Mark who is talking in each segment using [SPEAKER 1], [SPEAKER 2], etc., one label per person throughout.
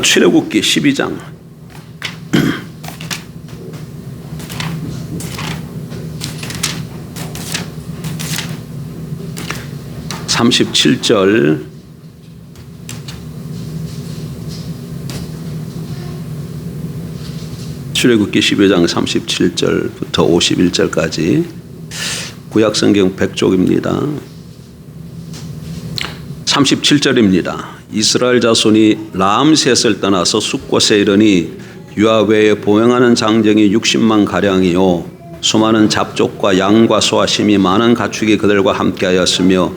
[SPEAKER 1] 출애굽기 12장 (37절) 출애굽기 12장 37절부터 51절까지 구약성경 100쪽입니다. 37절입니다. 이스라엘 자손이 람셋을 떠나서 숫곳에 이르니 유아 외에 보행하는 장정이 60만 가량이요 수많은 잡족과 양과 소와 심이 많은 가축이 그들과 함께하였으며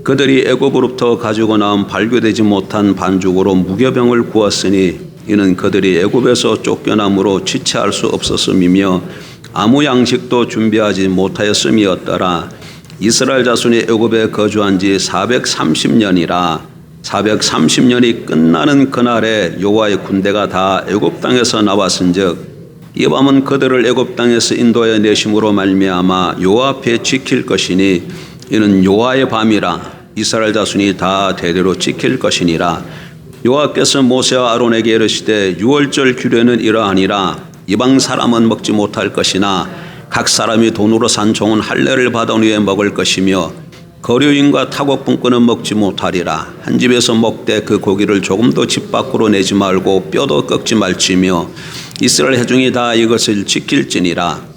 [SPEAKER 1] 그들이 애굽으로부터 가지고 나온 발교되지 못한 반죽으로 무교병을 구웠으니 이는 그들이 애굽에서 쫓겨남으로 지체할 수 없었음이며 아무 양식도 준비하지 못하였음이었더라. 이스라엘 자손이 애굽에 거주한 지 430년이라 430년이 끝나는 그날에 여호와의 군대가 다 애굽 땅에서 나왔은즉 이 밤은 그들을 애굽 땅에서 인도하여 내심으로 말미암아 여호와 앞에 지킬 것이니 이는 여호와의 밤이라 이스라엘 자손이 다 대대로 지킬 것이니라. 여호와께서 모세와 아론에게 이르시되 유월절 규례는 이러하니라. 이방 사람은 먹지 못할 것이나 각 사람이 돈으로 산 종은 할례를 받은 후에 먹을 것이며 거류인과 타국분권은 먹지 못하리라. 한 집에서 먹되 그 고기를 조금도 집 밖으로 내지 말고 뼈도 꺾지 말지며 이스라엘 회중이 다 이것을 지킬지니라.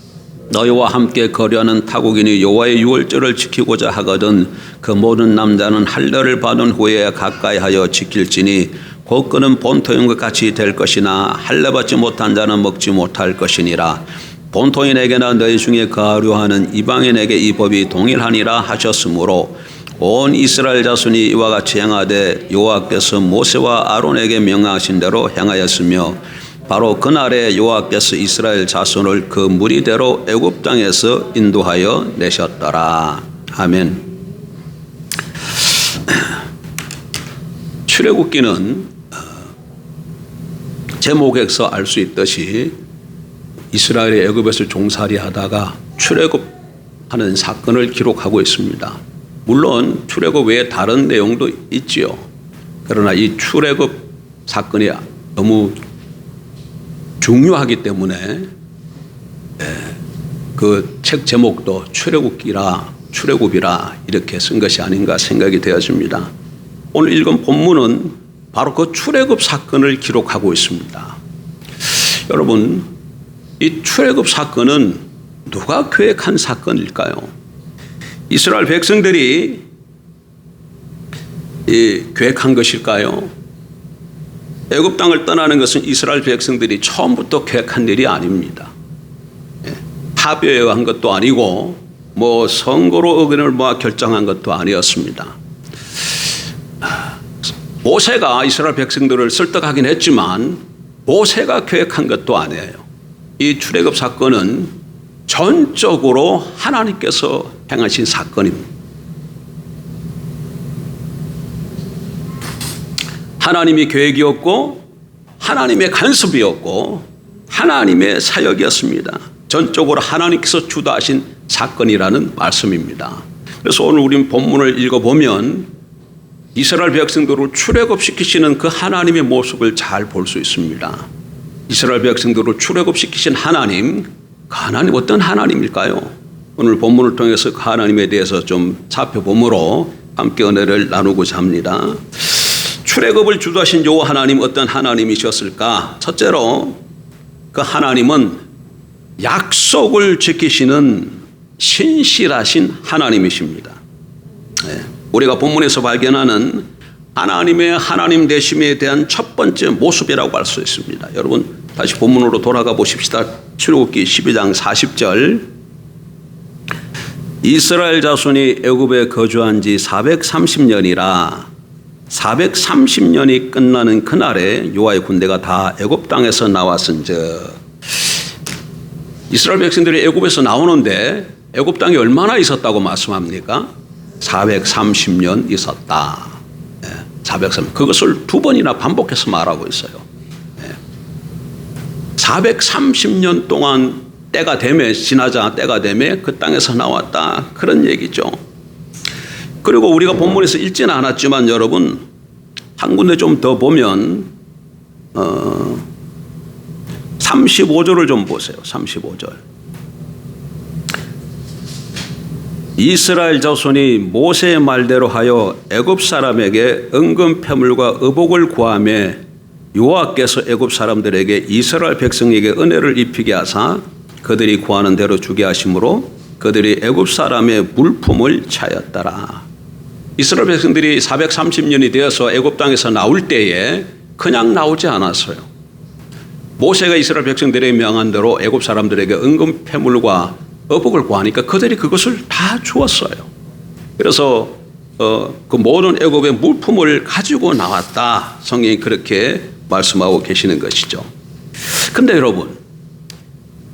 [SPEAKER 1] 너희와 함께 거류하는 타국인이 여호와의 유월절을 지키고자 하거든 그 모든 남자는 할례를 받은 후에 가까이하여 지킬지니 곧 그는 본토인과 같이 될 것이나 할례 받지 못한 자는 먹지 못할 것이니라. 본토인에게나 너희 중에 거하려 하는 이방인에게 이 법이 동일하니라 하셨으므로 온 이스라엘 자손이 이와 같이 행하되 여호와께서 모세와 아론에게 명하신 대로 행하였으며 바로 그날에 여호와께서 이스라엘 자손을 그 무리대로 애굽 땅에서 인도하여 내셨더라. 아멘. 출애굽기는 제목에서 알 수 있듯이 이스라엘이 애굽에서 종살이하다가 출애굽하는 사건을 기록하고 있습니다. 물론 출애굽 외에 다른 내용도 있지요. 그러나 이 출애굽 사건이 너무 중요하기 때문에 그 책 제목도 출애굽이라 이렇게 쓴 것이 아닌가 생각이 되어집니다. 오늘 읽은 본문은 바로 그 출애굽 사건을 기록하고 있습니다. 여러분, 이 출애굽 사건은 누가 계획한 사건일까요? 이스라엘 백성들이 계획한 것일까요? 애굽 땅을 떠나는 것은 이스라엘 백성들이 처음부터 계획한 일이 아닙니다. 합의한 것도 아니고 선거로 의견을 모아 결정한 것도 아니었습니다. 모세가 이스라엘 백성들을 설득하긴 했지만 모세가 계획한 것도 아니에요. 이 출애굽 사건은 전적으로 하나님께서 행하신 사건입니다. 하나님의 계획이었고 하나님의 간섭이었고 하나님의 사역이었습니다. 전적으로 하나님께서 주도하신 사건이라는 말씀입니다. 그래서 오늘 우리 본문을 읽어보면 이스라엘 백성들을 출애굽시키시는 그 하나님의 모습을 잘 볼 수 있습니다. 이스라엘 백성들을 출애굽시키신 하나님, 그 하나님 어떤 하나님일까요? 오늘 본문을 통해서 그 하나님에 대해서 좀 살펴보므로 함께 은혜를 나누고자 합니다. 출애굽을 주도하신 여호와 하나님 어떤 하나님이셨을까? 첫째로 그 하나님은 약속을 지키시는 신실하신 하나님이십니다. 우리가 본문에서 발견하는 하나님의 하나님 되심에 대한 첫 번째 모습이라고 할 수 있습니다. 여러분 다시 본문으로 돌아가 보십시다. 출애굽기 12장 40절 이스라엘 자손이 애굽에 거주한 지 430년이라 430년이 끝나는 그날에 여호와의 군대가 다 애굽 땅에서 나왔은즉 이스라엘 백성들이 애굽에서 나오는데 애굽 땅에 얼마나 있었다고 말씀합니까? 430년 있었다. 430. 그것을 두 번이나 반복해서 말하고 있어요. 430년 동안 때가 되매 지나자 때가 되매 그 땅에서 나왔다. 그런 얘기죠. 그리고 우리가 본문에서 읽지는 않았지만 여러분 한 군데 좀 더 보면 35절을 좀 보세요. 35절. 이스라엘 자손이 모세의 말대로 하여 애굽 사람에게 은금 패물과 의복을 구하며 여호와께서 애굽 사람들에게 이스라엘 백성에게 은혜를 입히게 하사 그들이 구하는 대로 주게 하심으로 그들이 애굽 사람의 물품을 차였더라. 이스라엘 백성들이 430년이 되어서 애굽 땅에서 나올 때에 그냥 나오지 않았어요. 모세가 이스라엘 백성들에게 명한 대로 애굽 사람들에게 은금 패물과 의복을 구하니까 그들이 그것을 다 주었어요. 그래서 그 모든 애굽의 물품을 가지고 나왔다. 성경이 그렇게 말씀하고 계시는 것이죠. 근데 여러분,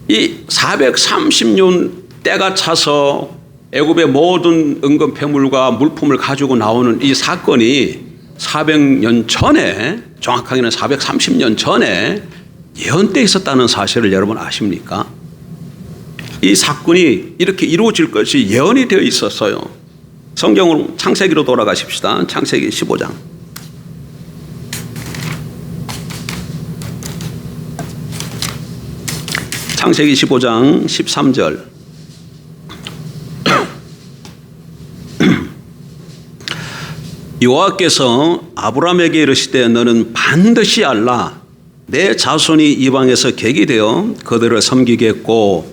[SPEAKER 1] 이 430년 때가 차서 애굽의 모든 은금 패물과 물품을 가지고 나오는 이 사건이 400년 전에, 정확하게는 430년 전에 예언 때 있었다는 사실을 여러분 아십니까? 이 사건이 이렇게 이루어질 것이 예언이 되어 있었어요. 성경으로 창세기로 돌아가십시다. 창세기 15장. 창세기 15장 13절. 여호와께서 아브라함에게 이르시되 너는 반드시 알라. 내 자손이 이방에서 객이 되어 그들을 섬기겠고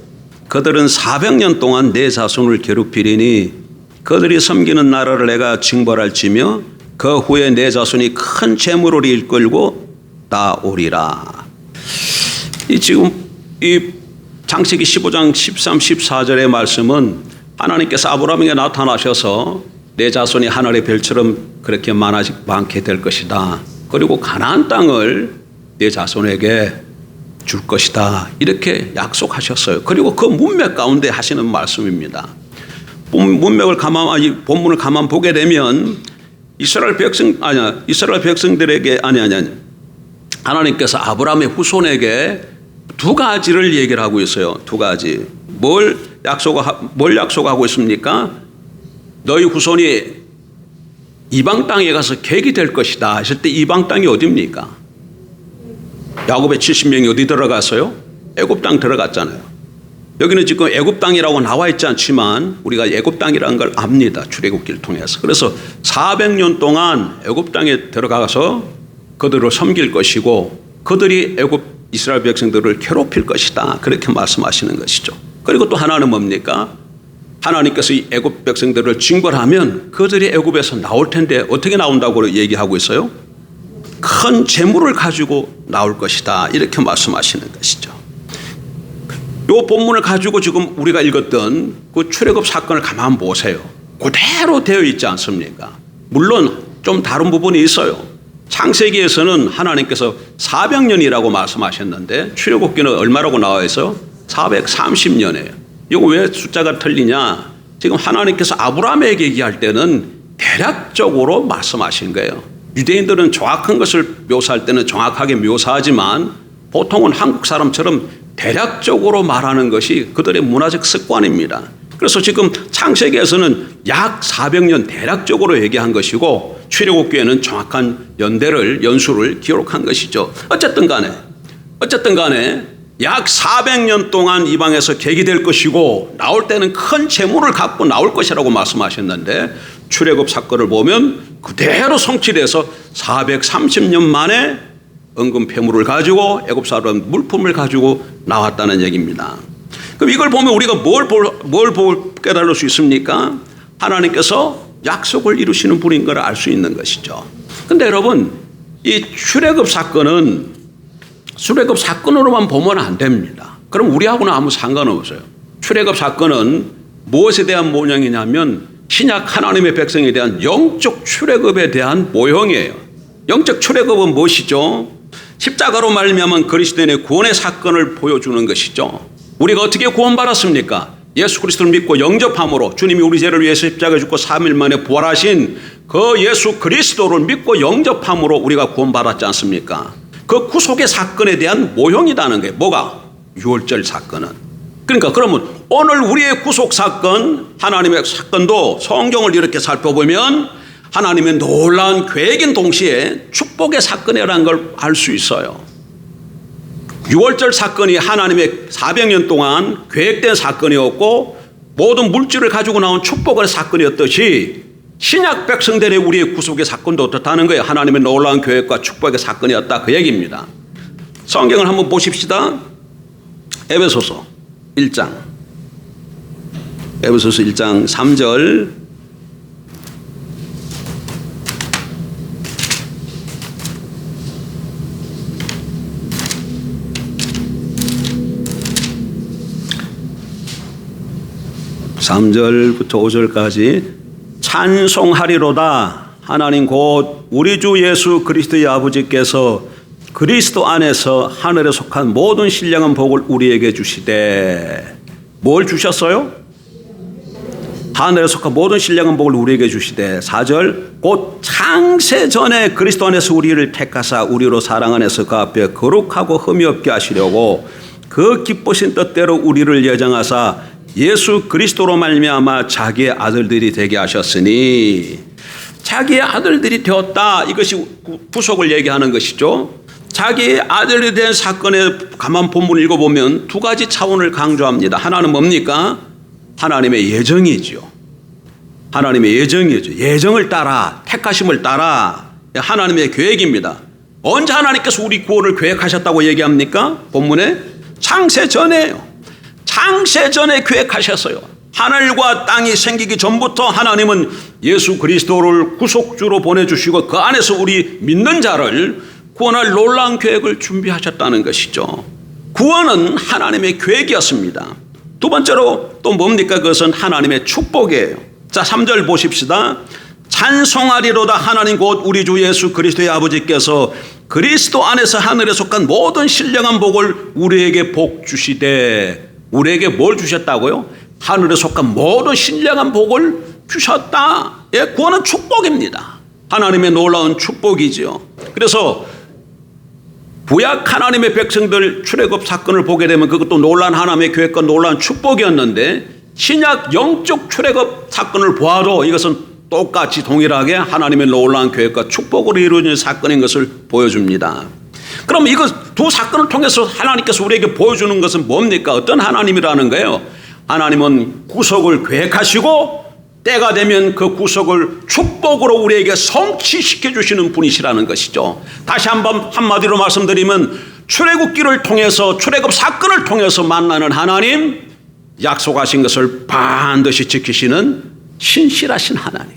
[SPEAKER 1] 그들은 400년 동안 내 자손을 괴롭히리니 그들이 섬기는 나라를 내가 징벌할지며 그 후에 내 자손이 큰 재물을 이끌고 나오리라. 지금 이 창세기 15장 13, 14절의 말씀은 하나님께서 아브라함에게 나타나셔서 내 자손이 하늘의 별처럼 그렇게 많게 될 것이다. 그리고 가나안 땅을 내 자손에게 줄 것이다. 이렇게 약속하셨어요. 그리고 그 문맥 가운데 하시는 말씀입니다. 문맥을 본문을 가만 보게 되면 이스라엘 백성들에게 하나님께서 아브라함의 후손에게 두 가지를 얘기를 하고 있어요. 두 가지. 뭘 약속하고 있습니까? 너희 후손이 이방 땅에 가서 객이 될 것이다 하실 때 이방 땅이 어디입니까? 야곱의 70명이 어디 들어갔어요? 애굽 땅 들어갔잖아요. 여기는 지금 애굽 땅이라고 나와 있지 않지만 우리가 애굽 땅이라는 걸 압니다. 출애굽기를 통해서. 그래서 400년 동안 애굽 땅에 들어가서 그들을 섬길 것이고 그들이 애굽 이스라엘 백성들을 괴롭힐 것이다. 그렇게 말씀하시는 것이죠. 그리고 또 하나는 뭡니까? 하나님께서 이 애굽 백성들을 징벌하면 그들이 애굽에서 나올 텐데 어떻게 나온다고 얘기하고 있어요? 큰 재물을 가지고 나올 것이다. 이렇게 말씀하시는 것이죠. 이 본문을 가지고 지금 우리가 읽었던 그 출애굽 사건을 가만 보세요. 그대로 되어 있지 않습니까? 물론 좀 다른 부분이 있어요. 창세기에서는 하나님께서 400년이라고 말씀하셨는데 출애굽기는 얼마라고 나와 있어요? 430년이에요. 이거 왜 숫자가 틀리냐? 지금 하나님께서 아브라함에게 얘기할 때는 대략적으로 말씀하신 거예요. 유대인들은 정확한 것을 묘사할 때는 정확하게 묘사하지만 보통은 한국 사람처럼 대략적으로 말하는 것이 그들의 문화적 습관입니다. 그래서 지금 창세기에서는 약 400년 대략적으로 얘기한 것이고 출애굽기에는 정확한 연수를 기록한 것이죠. 어쨌든 간에 약 400년 동안 이방에서 객이 될 것이고 나올 때는 큰 재물을 갖고 나올 것이라고 말씀하셨는데 출애굽 사건을 보면 그대로 성취돼서 430년 만에 은금 패물을 가지고 애굽 사람 물품을 가지고 나왔다는 얘기입니다. 그럼 이걸 보면 우리가 뭘 깨달을 수 있습니까? 하나님께서 약속을 이루시는 분인 걸 알 수 있는 것이죠. 근데 여러분, 이 출애굽 사건으로만 보면 안 됩니다. 그럼 우리하고는 아무 상관없어요. 출애굽 사건은 무엇에 대한 모형이냐면 신약 하나님의 백성에 대한 영적 출애굽에 대한 모형이에요. 영적 출애굽은 무엇이죠? 십자가로 말미암은 그리스도인의 구원의 사건을 보여주는 것이죠. 우리가 어떻게 구원받았습니까? 예수 그리스도를 믿고 영접함으로 주님이 우리 죄를 위해서 십자가에 죽고 3일 만에 부활하신 그 예수 그리스도를 믿고 영접함으로 우리가 구원받았지 않습니까? 그 구속의 사건에 대한 모형이라는 게 뭐가? 유월절 사건은. 그러니까 그러면 오늘 우리의 구속 사건, 하나님의 사건도 성경을 이렇게 살펴보면 하나님의 놀라운 계획인 동시에 축복의 사건이라는 걸 알 수 있어요. 6월절 사건이 하나님의 400년 동안 계획된 사건이었고 모든 물질을 가지고 나온 축복의 사건이었듯이 신약 백성들의 우리의 구속의 사건도 어떻다는 거예요. 하나님의 놀라운 계획과 축복의 사건이었다 그 얘기입니다. 성경을 한번 보십시다. 에베소서 1장 3절 (3절부터) (5절까지) 찬송하리로다 하나님 곧 우리 주 예수 그리스도의 아버지께서 그리스도 안에서 하늘에 속한 모든 신령한 복을 우리에게 주시되. 뭘 주셨어요? 하늘에 속한 모든 신령한 복을 우리에게 주시되. 4절 곧 창세전에 그리스도 안에서 우리를 택하사 우리로 사랑 안에서 그 앞에 거룩하고 흠이 없게 하시려고 그 기쁘신 뜻대로 우리를 예정하사 예수 그리스도로 말미암아 자기의 아들들이 되게 하셨으니. 자기의 아들들이 되었다. 이것이 구속을 얘기하는 것이죠. 자기의 아들이 된 사건의 가만 본문을 읽어보면 두 가지 차원을 강조합니다. 하나는 뭡니까? 하나님의 예정이지요. 하나님의 예정이죠. 예정을 따라 택하심을 따라 하나님의 계획입니다. 언제 하나님께서 우리 구원을 계획하셨다고 얘기합니까? 본문에 창세전에요. 창세전에 계획하셨어요. 하늘과 땅이 생기기 전부터 하나님은 예수 그리스도를 구속주로 보내주시고 그 안에서 우리 믿는 자를 구원할 놀라운 계획을 준비하셨다는 것이죠. 구원은 하나님의 계획이었습니다. 두 번째로 또 뭡니까? 그것은 하나님의 축복이에요. 자, 3절 보십시다. 찬송하리로다 하나님 곧 우리 주 예수 그리스도의 아버지께서 그리스도 안에서 하늘에 속한 모든 신령한 복을 우리에게 복 주시되. 우리에게 뭘 주셨다고요? 하늘에 속한 모든 신령한 복을 주셨다. 예, 구원은 축복입니다. 하나님의 놀라운 축복이지요. 그래서 구약 하나님의 백성들 출애굽 사건을 보게 되면 그것도 놀라운 하나님의 계획과 놀라운 축복이었는데 신약 영적 출애굽 사건을 보아도 이것은 똑같이 동일하게 하나님의 놀라운 계획과 축복으로 이루어진 사건인 것을 보여줍니다. 그럼 이거 두 사건을 통해서 하나님께서 우리에게 보여주는 것은 뭡니까? 어떤 하나님이라는 거예요? 하나님은 구속을 계획하시고 때가 되면 그 구속을 축복으로 우리에게 성취시켜 주시는 분이시라는 것이죠. 다시 한번 한마디로 말씀드리면 출애굽기를 통해서 출애굽 사건을 통해서 만나는 하나님, 약속하신 것을 반드시 지키시는 신실하신 하나님.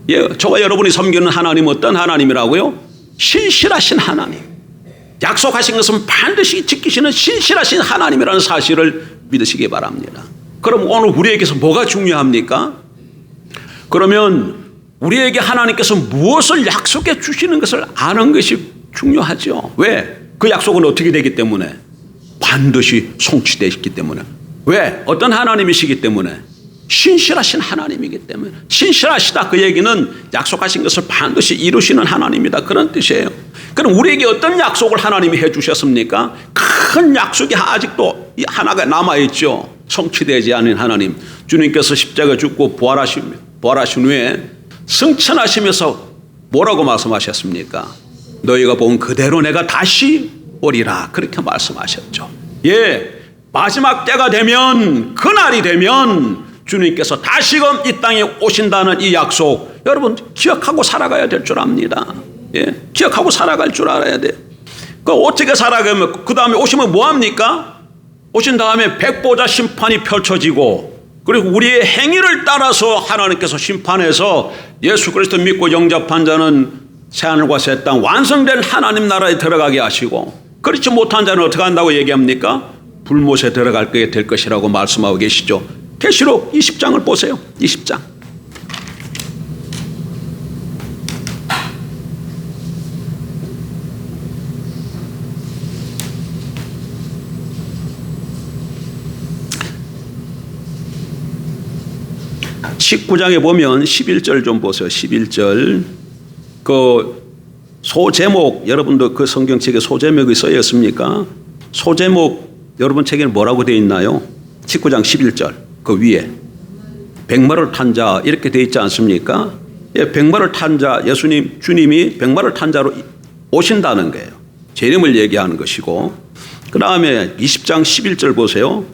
[SPEAKER 1] 예, 저와 여러분이 섬기는 하나님 어떤 하나님이라고요? 신실하신 하나님. 약속하신 것은 반드시 지키시는 신실하신 하나님이라는 사실을 믿으시기 바랍니다. 그럼 오늘 우리에게서 뭐가 중요합니까? 그러면 우리에게 하나님께서 무엇을 약속해 주시는 것을 아는 것이 중요하죠. 왜? 그 약속은 어떻게 되기 때문에? 반드시 성취되기 때문에. 왜? 어떤 하나님이시기 때문에? 신실하신 하나님이기 때문에. 신실하시다 그 얘기는 약속하신 것을 반드시 이루시는 하나님이다 그런 뜻이에요. 그럼 우리에게 어떤 약속을 하나님이 해 주셨습니까? 큰 약속이 아직도 하나가 남아있죠. 성취되지 않은 하나님. 주님께서 십자가 죽고 부활하신 후에 승천하시면서 뭐라고 말씀하셨습니까? 너희가 본 그대로 내가 다시 오리라 그렇게 말씀하셨죠. 예, 마지막 때가 되면 그날이 되면 주님께서 다시금 이 땅에 오신다는 이 약속 여러분 기억하고 살아가야 될 줄 압니다. 예, 기억하고 살아갈 줄 알아야 돼. 그 어떻게 살아가면 그 다음에 오시면 뭐 합니까? 오신 다음에 백보자 심판이 펼쳐지고 그리고 우리의 행위를 따라서 하나님께서 심판해서 예수 그리스도 믿고 영접한 자는 새하늘과 새 땅 완성된 하나님 나라에 들어가게 하시고 그렇지 못한 자는 어떻게 한다고 얘기합니까? 불못에 들어가게 될 것이라고 말씀하고 계시죠. 계시록 20장을 보세요. 20장. (19장에) 보면 11절 좀 보세요. 11절 그 소제목 여러분도 그 성경책에 소제목이 써여 있습니까? 소제목 여러분 책에는 뭐라고 되어 있나요? 19장 11절 그 위에 백마를 탄 자 이렇게 되어 있지 않습니까? 백마를 탄 자, 주님이 백마를 탄 자로 오신다는 거예요. 재림을 얘기하는 것이고, 그 다음에 20장 11절 보세요.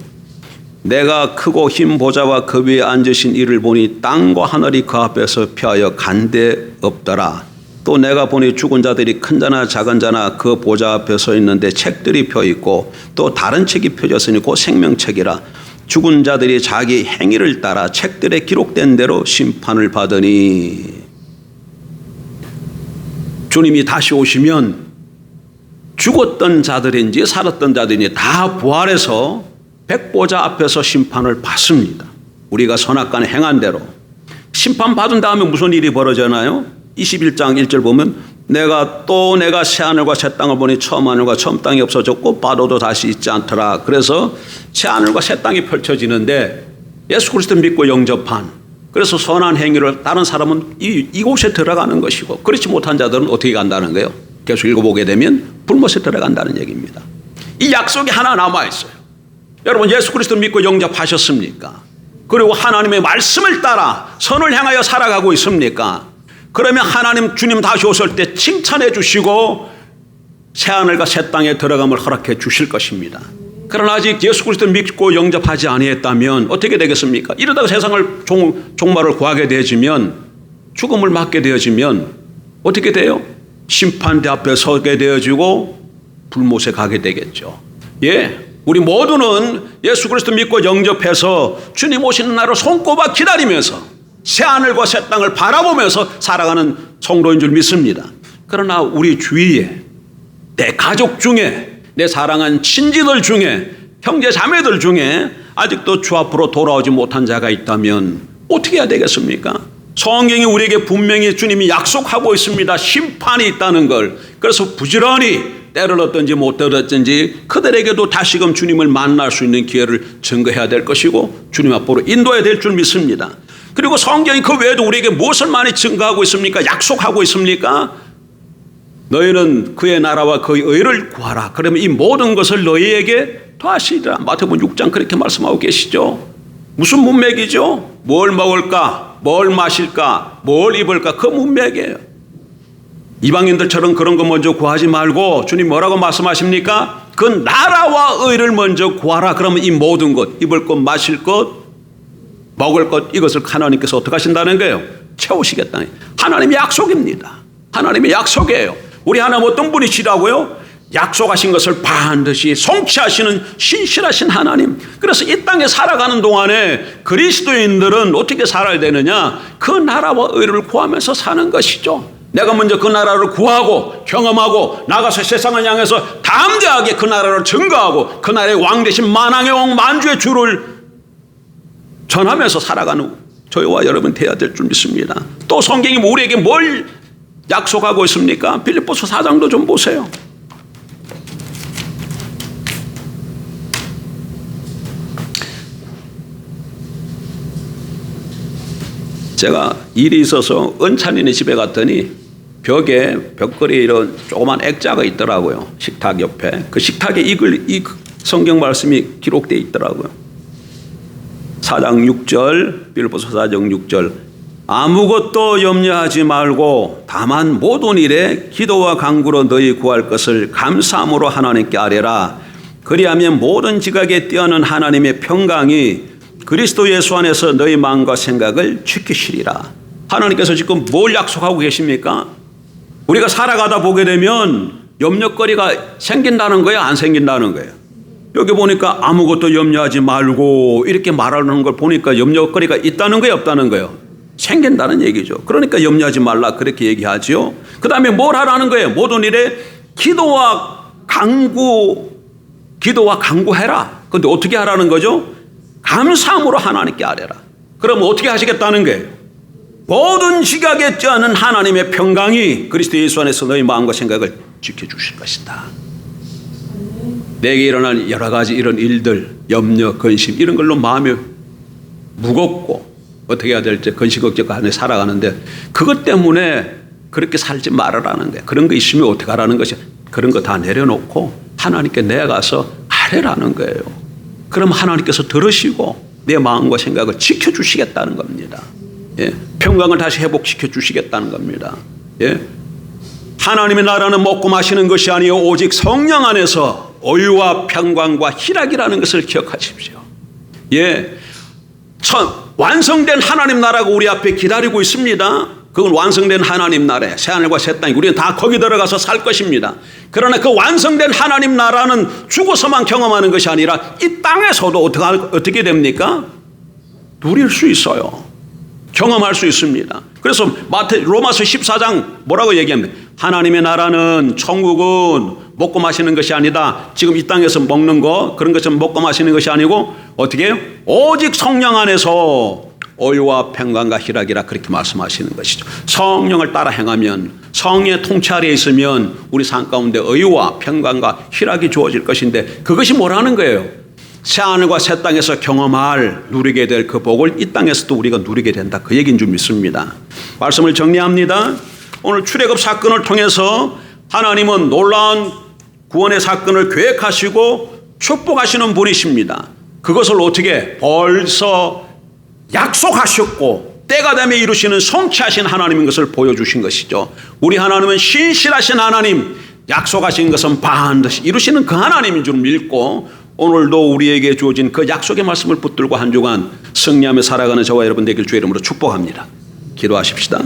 [SPEAKER 1] 내가 크고 흰 보좌와 그 위에 앉으신 이를 보니 땅과 하늘이 그 앞에서 피하여 간데 없더라. 또 내가 보니 죽은 자들이 큰 자나 작은 자나 그 보좌 앞에 서 있는데 책들이 펴 있고 또 다른 책이 펴졌으니 곧 생명책이라. 죽은 자들이 자기 행위를 따라 책들에 기록된 대로 심판을 받으니. 주님이 다시 오시면 죽었던 자들인지 살았던 자들인지 다 부활해서 백보자 앞에서 심판을 받습니다. 우리가 선악간에 행한 대로. 심판받은 다음에 무슨 일이 벌어지나요? 21장 1절 보면 내가 새하늘과 새 땅을 보니 처음 하늘과 처음 땅이 없어졌고 바다도 다시 있지 않더라. 그래서 새하늘과 새 땅이 펼쳐지는데 예수 그리스도 믿고 영접한, 그래서 선한 행위를 다른 사람은 이곳에 들어가는 것이고, 그렇지 못한 자들은 어떻게 간다는 거예요? 계속 읽어보게 되면 불못에 들어간다는 얘기입니다. 이 약속이 하나 남아있어요. 여러분, 예수 그리스도 믿고 영접하셨습니까? 그리고 하나님의 말씀을 따라 선을 향하여 살아가고 있습니까? 그러면 하나님 주님 다시 오실 때 칭찬해 주시고 새하늘과 새 땅에 들어감을 허락해 주실 것입니다. 그러나 아직 예수 그리스도 믿고 영접하지 아니했다면 어떻게 되겠습니까? 이러다가 세상을 종말을 구하게 되어지면, 죽음을 맞게 되어지면 어떻게 돼요? 심판대 앞에 서게 되어지고 불못에 가게 되겠죠. 우리 모두는 예수 그리스도 믿고 영접해서 주님 오시는 날을 손꼽아 기다리면서 새하늘과 새 땅을 바라보면서 살아가는 성도인 줄 믿습니다. 그러나 우리 주위에, 내 가족 중에, 내 사랑한 친지들 중에, 형제 자매들 중에 아직도 주 앞으로 돌아오지 못한 자가 있다면 어떻게 해야 되겠습니까? 성경이 우리에게 분명히 주님이 약속하고 있습니다. 심판이 있다는 걸. 그래서 부지런히 때를 얻든지 못 얻든지 그들에게도 다시금 주님을 만날 수 있는 기회를 증거해야 될 것이고 주님 앞으로 인도해야 될 줄 믿습니다. 그리고 성경이 그 외에도 우리에게 무엇을 많이 증거하고 있습니까? 약속하고 있습니까? 너희는 그의 나라와 그의 의를 구하라. 그러면 이 모든 것을 너희에게 더하시리라. 마태복음 6장 그렇게 말씀하고 계시죠. 무슨 문맥이죠? 뭘 먹을까? 뭘 마실까? 뭘 입을까? 그 문맥이에요. 이방인들처럼 그런 거 먼저 구하지 말고 주님 뭐라고 말씀하십니까? 그 나라와 의를 먼저 구하라. 그러면 이 모든 것, 입을 것, 마실 것, 먹을 것, 이것을 하나님께서 어떻게 하신다는 거예요? 채우시겠다. 하나님의 약속입니다. 하나님의 약속이에요. 우리 하나님 어떤 분이시라고요? 약속하신 것을 반드시 성취하시는 신실하신 하나님. 그래서 이 땅에 살아가는 동안에 그리스도인들은 어떻게 살아야 되느냐? 그 나라와 의를 구하면서 사는 것이죠. 내가 먼저 그 나라를 구하고 경험하고 나가서 세상을 향해서 담대하게 그 나라를 증거하고 그 나라의 왕 대신 만왕의 왕 만주의 주를 전하면서 살아가는 저희와 여러분 되어야 될 줄 믿습니다. 또 성경이 우리에게 뭘 약속하고 있습니까? 빌립보서 4장도 좀 보세요. 제가 일이 있어서 은찬이네 집에 갔더니 벽걸이에 이런 조그만 액자가 있더라고요. 식탁 옆에. 그 식탁에 이 성경 말씀이 기록되어 있더라고요. 4장 6절, 빌립보서 4장 6절. 아무것도 염려하지 말고 다만 모든 일에 기도와 간구로 너희 구할 것을 감사함으로 하나님께 아뢰라. 그리하면 모든 지각에 뛰어난 하나님의 평강이 그리스도 예수 안에서 너희 마음과 생각을 지키시리라. 하나님께서 지금 뭘 약속하고 계십니까? 우리가 살아가다 보게 되면 염려거리가 생긴다는 거예요? 안 생긴다는 거예요? 여기 보니까 아무것도 염려하지 말고 이렇게 말하는 걸 보니까 염려거리가 있다는 거예요? 없다는 거예요? 생긴다는 얘기죠. 그러니까 염려하지 말라 그렇게 얘기하죠. 그 다음에 뭘 하라는 거예요? 모든 일에 기도와 간구해라. 그런데 어떻게 하라는 거죠? 감사함으로 하나님께 아뢰라. 그럼 어떻게 하시겠다는 거예요? 모든 지각에 뛰어난 하나님의 평강이 그리스도 예수 안에서 너희 마음과 생각을 지켜주실 것이다. 내게 일어날 여러 가지 이런 일들, 염려, 근심 이런 걸로 마음이 무겁고 어떻게 해야 될지 근시걱적 안에 살아가는데 그것 때문에 그렇게 살지 말아라는 거예요. 그런 거 있으면 어떻게 하라는 것이 그런 거 다 내려놓고 하나님께 내가서 아뢰라는 거예요. 그럼 하나님께서 들으시고 내 마음과 생각을 지켜주시겠다는 겁니다. 예, 평강을 다시 회복시켜 주시겠다는 겁니다. 예, 하나님의 나라는 먹고 마시는 것이 아니요 오직 성령 안에서 의와 평강과 희락이라는 것을 기억하십시오. 예, 완성된 하나님 나라가 우리 앞에 기다리고 있습니다. 그건 완성된 하나님 나라에 새하늘과 새 땅이 우리는 다 거기 들어가서 살 것입니다. 그러나 그 완성된 하나님 나라는 죽어서만 경험하는 것이 아니라 이 땅에서도 어떻게 됩니까? 누릴 수 있어요. 경험할 수 있습니다. 그래서 로마서 14장 뭐라고 얘기합니까? 하나님의 나라는 천국은 먹고 마시는 것이 아니다. 지금 이 땅에서 먹는 거 그런 것처럼 먹고 마시는 것이 아니고 어떻게 해요? 오직 성령 안에서 의와 평강과 희락이라 그렇게 말씀하시는 것이죠. 성령을 따라 행하면 성령의 통치 아래에 있으면 우리 삶 가운데 의와 평강과 희락이 주어질 것인데 그것이 뭐라는 거예요? 새하늘과 새 땅에서 경험할 누리게 될 그 복을 이 땅에서도 우리가 누리게 된다. 그 얘기인 줄 믿습니다. 말씀을 정리합니다. 오늘 출애굽 사건을 통해서 하나님은 놀라운 구원의 사건을 계획하시고 축복하시는 분이십니다. 그것을 어떻게 벌써 약속하셨고 때가 되면 이루시는 성취하신 하나님인 것을 보여주신 것이죠. 우리 하나님은 신실하신 하나님, 약속하신 것은 반드시 이루시는 그 하나님인 줄 믿고 오늘도 우리에게 주어진 그 약속의 말씀을 붙들고 한 주간 승리하며 살아가는 저와 여러분 되길 주의 이름으로 축복합니다. 기도하십시다.